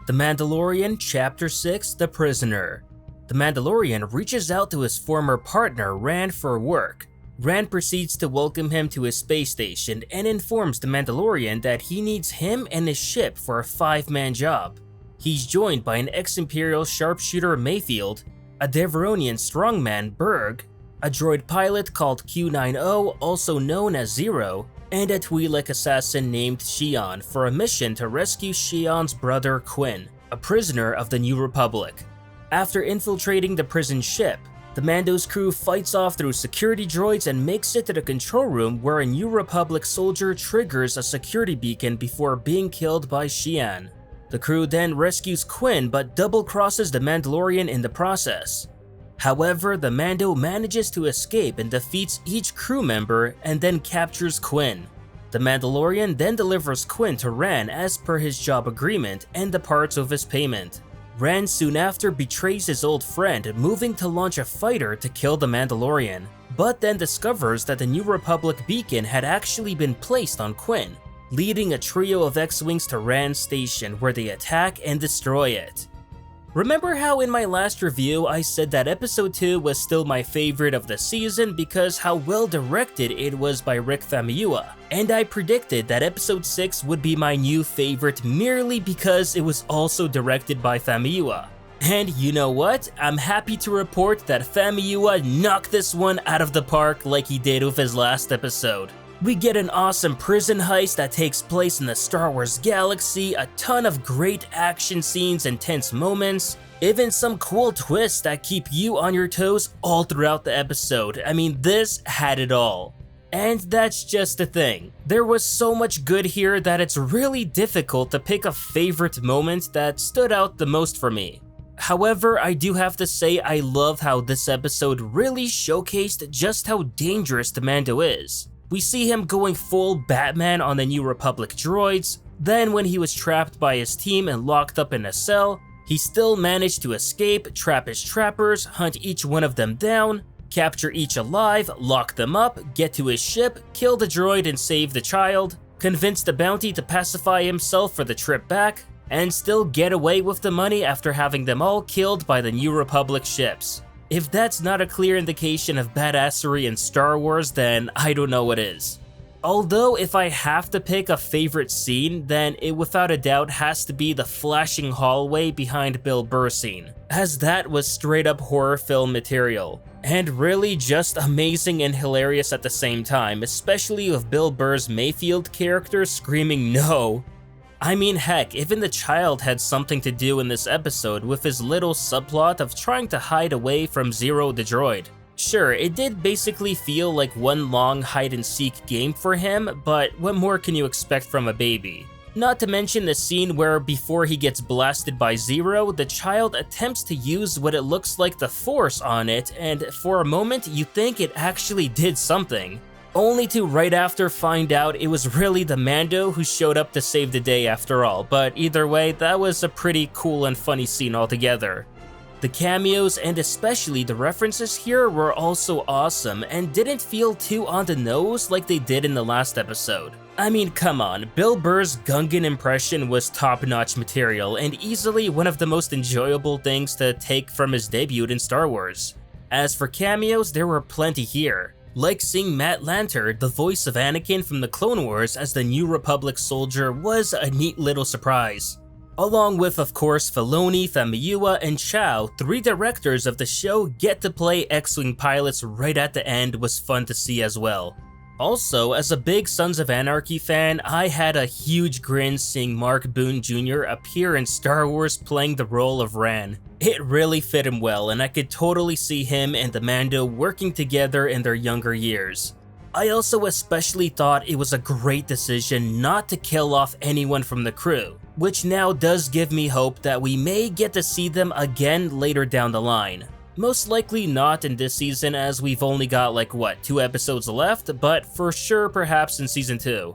The Mandalorian Chapter 6 The Prisoner. The Mandalorian reaches out to his former partner Rand for work. Rand proceeds to welcome him to his space station and informs the Mandalorian that he needs him and his ship for a 5-man job. He's joined by an ex-Imperial sharpshooter Mayfield, a Deveronian strongman Berg, a droid pilot called Q90, also known as Zero, and a Twi'lek assassin named Xi'an for a mission to rescue Xi'an's brother Quinn, a prisoner of the New Republic. After infiltrating the prison ship, the Mando's crew fights off through security droids and makes it to the control room where a New Republic soldier triggers a security beacon before being killed by Xi'an. The crew then rescues Quinn but double-crosses the Mandalorian in the process. However, the Mando manages to escape and defeats each crew member and then captures Quinn. The Mandalorian then delivers Quinn to Rand as per his job agreement and departs with his payment. Rand soon after betrays his old friend, moving to launch a fighter to kill the Mandalorian, but then discovers that the New Republic beacon had actually been placed on Quinn, leading a trio of X-Wings to Rand's station where they attack and destroy it. Remember how in my last review I said that episode 2 was still my favorite of the season because how well directed it was by Rick Famuyiwa, and I predicted that episode 6 would be my new favorite merely because it was also directed by Famuyiwa. And you know what? I'm happy to report that Famuyiwa knocked this one out of the park like he did with his last episode. We get an awesome prison heist that takes place in the Star Wars galaxy, a ton of great action scenes and tense moments, even some cool twists that keep you on your toes all throughout the episode. I mean, this had it all. And that's just the thing. There was so much good here that it's really difficult to pick a favorite moment that stood out the most for me. However, I do have to say I love how this episode really showcased just how dangerous the Mando is. We see him going full Batman on the New Republic droids, then when he was trapped by his team and locked up in a cell, he still managed to escape, trap his trappers, hunt each one of them down, capture each alive, lock them up, get to his ship, kill the droid and save the child, convince the bounty to pacify himself for the trip back, and still get away with the money after having them all killed by the New Republic ships. If that's not a clear indication of badassery in Star Wars, then I don't know what is. Although if I have to pick a favorite scene, then it without a doubt has to be the flashing hallway behind Bill Burr's scene, as that was straight up horror film material. And really just amazing and hilarious at the same time, especially with Bill Burr's Mayfield character screaming no. I mean heck, even the child had something to do in this episode with his little subplot of trying to hide away from Zero the droid. Sure, it did basically feel like one long hide-and-seek game for him, but what more can you expect from a baby? Not to mention the scene where before he gets blasted by Zero, the child attempts to use what it looks like the Force on it, and for a moment you think it actually did something. Only to right after find out it was really the Mando who showed up to save the day after all, but either way, that was a pretty cool and funny scene altogether. The cameos and especially the references here were also awesome and didn't feel too on the nose like they did in the last episode. I mean, come on, Bill Burr's Gungan impression was top-notch material and easily one of the most enjoyable things to take from his debut in Star Wars. As for cameos, there were plenty here. Like seeing Matt Lanter, the voice of Anakin from the Clone Wars as the New Republic soldier, was a neat little surprise. Along with, of course, Filoni, Famuyiwa, and Chow, 3 directors of the show get to play X-Wing pilots right at the end was fun to see as well. Also, as a big Sons of Anarchy fan, I had a huge grin seeing Mark Boone Jr. appear in Star Wars playing the role of Ran. It really fit him well, and I could totally see him and the Mando working together in their younger years. I also especially thought it was a great decision not to kill off anyone from the crew, which now does give me hope that we may get to see them again later down the line. Most likely not in this season as we've only got like 2 episodes left, but for sure perhaps in season 2.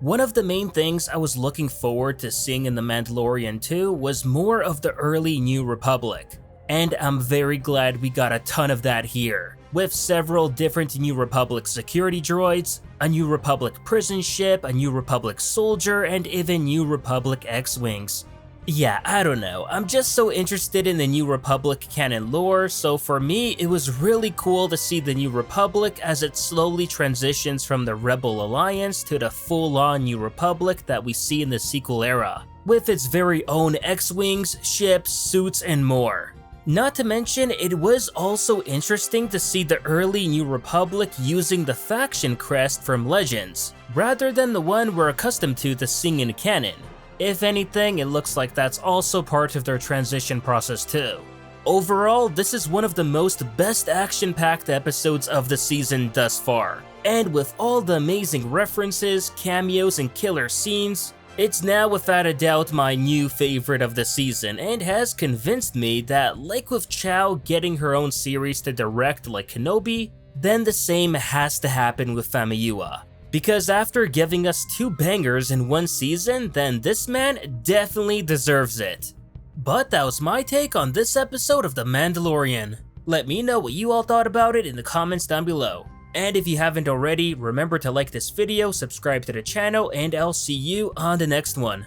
One of the main things I was looking forward to seeing in The Mandalorian 2 was more of the early New Republic, and I'm very glad we got a ton of that here, with several different New Republic security droids, a New Republic prison ship, a New Republic soldier, and even New Republic X-Wings. Yeah, I don't know, I'm just so interested in the New Republic canon lore, so for me it was really cool to see the New Republic as it slowly transitions from the Rebel Alliance to the full-on New Republic that we see in the sequel era, with its very own X-Wings, ships, suits, and more. Not to mention, it was also interesting to see the early New Republic using the faction crest from Legends, rather than the one we're accustomed to seeing in canon. If anything, it looks like that's also part of their transition process too. Overall, this is one of the best action-packed episodes of the season thus far, and with all the amazing references, cameos, and killer scenes, it's now without a doubt my new favorite of the season, and has convinced me that, like with Chow getting her own series to direct like Kenobi, then the same has to happen with Famuyiwa. Because after giving us 2 bangers in one season, then this man definitely deserves it. But that was my take on this episode of The Mandalorian. Let me know what you all thought about it in the comments down below. And if you haven't already, remember to like this video, subscribe to the channel, and I'll see you on the next one.